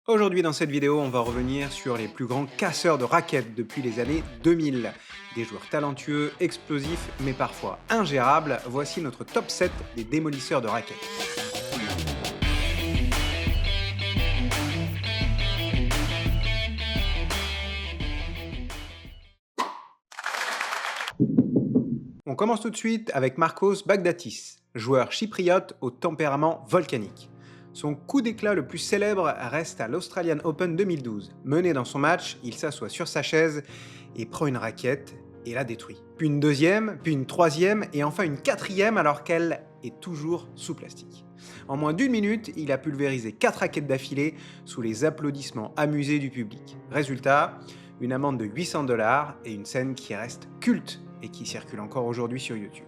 Aujourd'hui dans cette vidéo, on va revenir sur les plus grands casseurs de raquettes depuis les années 2000. Des joueurs talentueux, explosifs, mais parfois ingérables. Voici notre top 7 des démolisseurs de raquettes. On commence tout de suite avec Marcos Baghdatis, joueur chypriote au tempérament volcanique. Son coup d'éclat le plus célèbre reste à l'Australian Open 2012. Mené dans son match, il s'assoit sur sa chaise et prend une raquette et la détruit. Puis une deuxième, puis une troisième et enfin une quatrième alors qu'elle est toujours sous plastique. En moins d'une minute, il a pulvérisé 4 raquettes d'affilée sous les applaudissements amusés du public. Résultat, une amende de 800 $ et une scène qui reste culte et qui circule encore aujourd'hui sur YouTube.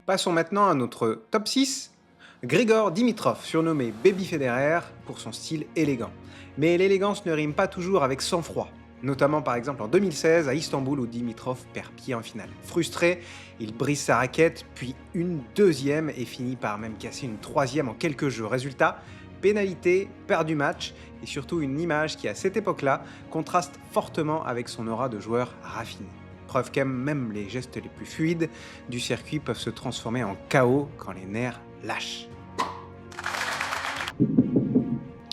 Passons maintenant à notre top 6. Grigor Dimitrov, surnommé Baby Federer pour son style élégant. Mais l'élégance ne rime pas toujours avec sang-froid. Notamment par exemple en 2016 à Istanbul où Dimitrov perd pied en finale. Frustré, il brise sa raquette, puis une deuxième et finit par même casser une troisième en quelques jeux. Résultat, pénalité, perdu match et surtout une image qui à cette époque-là contraste fortement avec son aura de joueur raffiné. Preuve que même les gestes les plus fluides du circuit peuvent se transformer en chaos quand les nerfs lâchent.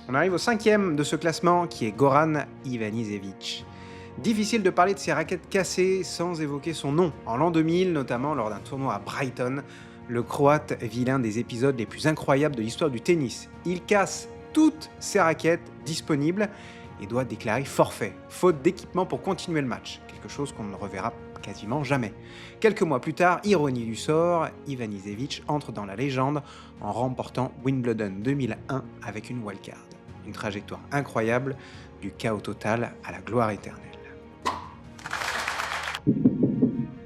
On arrive au 5e de ce classement qui est Goran Ivanisevic. Difficile de parler de ses raquettes cassées sans évoquer son nom. En l'an 2000, notamment lors d'un tournoi à Brighton, le Croate vit l'un des épisodes les plus incroyables de l'histoire du tennis. Il casse toutes ses raquettes disponibles et doit déclarer forfait, faute d'équipement pour continuer le match, quelque chose qu'on ne reverra quasiment jamais. Quelques mois plus tard, ironie du sort, Ivanisevic entre dans la légende en remportant Wimbledon 2001 avec une wildcard. Une trajectoire incroyable, du chaos total à la gloire éternelle.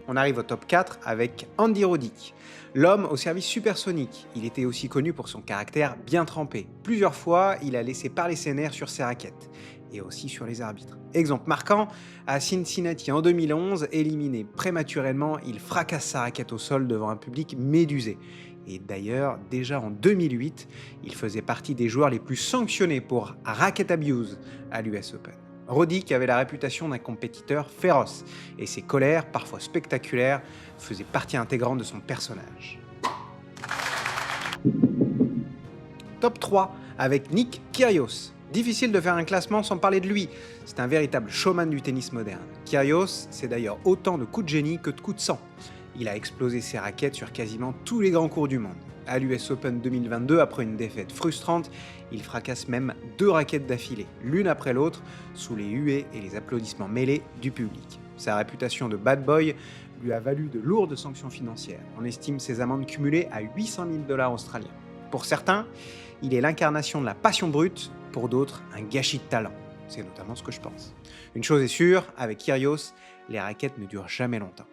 On arrive au top 4 avec Andy Roddick, l'homme au service supersonique. Il était aussi connu pour son caractère bien trempé. Plusieurs fois, il a laissé parler ses nerfs sur ses raquettes et aussi sur les arbitres. Exemple marquant, à Cincinnati en 2011, éliminé prématurément, il fracasse sa raquette au sol devant un public médusé. Et d'ailleurs, déjà en 2008, il faisait partie des joueurs les plus sanctionnés pour racket abuse à l'US Open. Roddick avait la réputation d'un compétiteur féroce, et ses colères, parfois spectaculaires, faisaient partie intégrante de son personnage. Top 3 avec Nick Kyrgios. Difficile de faire un classement sans parler de lui, c'est un véritable showman du tennis moderne. Kyrgios, c'est d'ailleurs autant de coups de génie que de coups de sang. Il a explosé ses raquettes sur quasiment tous les grands cours du monde. À l'US Open 2022, après une défaite frustrante, il fracasse même 2 raquettes d'affilée, l'une après l'autre, sous les huées et les applaudissements mêlés du public. Sa réputation de bad boy lui a valu de lourdes sanctions financières. On estime ses amendes cumulées à 800 000 $ australiens. Pour certains, il est l'incarnation de la passion brute, pour d'autres, un gâchis de talent. C'est notamment ce que je pense. Une chose est sûre, avec Kyrgios, les raquettes ne durent jamais longtemps.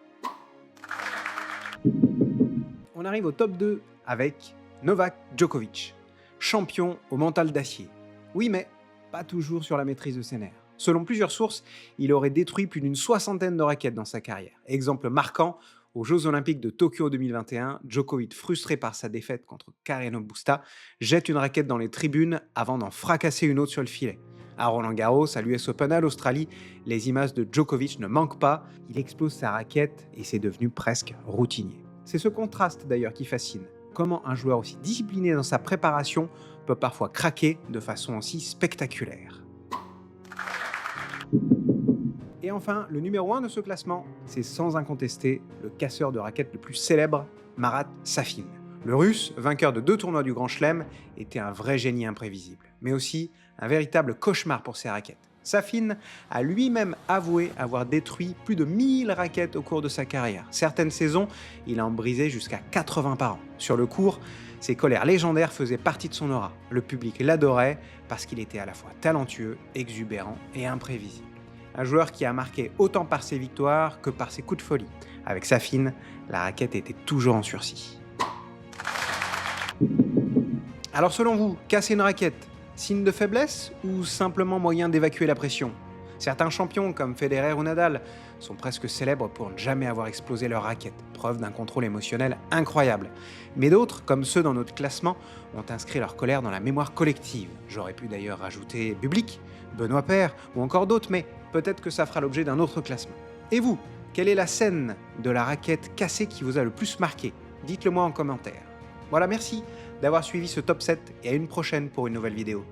On arrive au top 2 avec Novak Djokovic, champion au mental d'acier. Oui, mais pas toujours sur la maîtrise de ses nerfs. Selon plusieurs sources, il aurait détruit plus d'une 60aine de raquettes dans sa carrière. Exemple marquant, aux Jeux Olympiques de Tokyo 2021, Djokovic, frustré par sa défaite contre Carreño Busta, jette une raquette dans les tribunes avant d'en fracasser une autre sur le filet. À Roland-Garros, à l'US Open, à l'Australie, les images de Djokovic ne manquent pas. Il explose sa raquette et c'est devenu presque routinier. C'est ce contraste d'ailleurs qui fascine. Comment un joueur aussi discipliné dans sa préparation peut parfois craquer de façon aussi spectaculaire. Et enfin, le numéro 1 de ce classement, c'est sans incontester le casseur de raquettes le plus célèbre, Marat Safin. Le Russe, vainqueur de 2 tournois du Grand Chelem, était un vrai génie imprévisible, mais aussi un véritable cauchemar pour ses raquettes. Safin a lui-même avoué avoir détruit plus de 1000 raquettes au cours de sa carrière. Certaines saisons, il en brisait jusqu'à 80 par an. Sur le court, ses colères légendaires faisaient partie de son aura. Le public l'adorait parce qu'il était à la fois talentueux, exubérant et imprévisible. Un joueur qui a marqué autant par ses victoires que par ses coups de folie. Avec Safin, la raquette était toujours en sursis. Alors selon vous, casser une raquette, signe de faiblesse ou simplement moyen d'évacuer la pression? Certains champions, comme Federer ou Nadal, sont presque célèbres pour ne jamais avoir explosé leur raquette, preuve d'un contrôle émotionnel incroyable. Mais d'autres, comme ceux dans notre classement, ont inscrit leur colère dans la mémoire collective. J'aurais pu d'ailleurs rajouter Bublik, Benoît Paire ou encore d'autres, mais peut-être que ça fera l'objet d'un autre classement. Et vous, quelle est la scène de la raquette cassée qui vous a le plus marqué? Dites-le moi en commentaire. Voilà, merci d'avoir suivi ce top 7 et à une prochaine pour une nouvelle vidéo.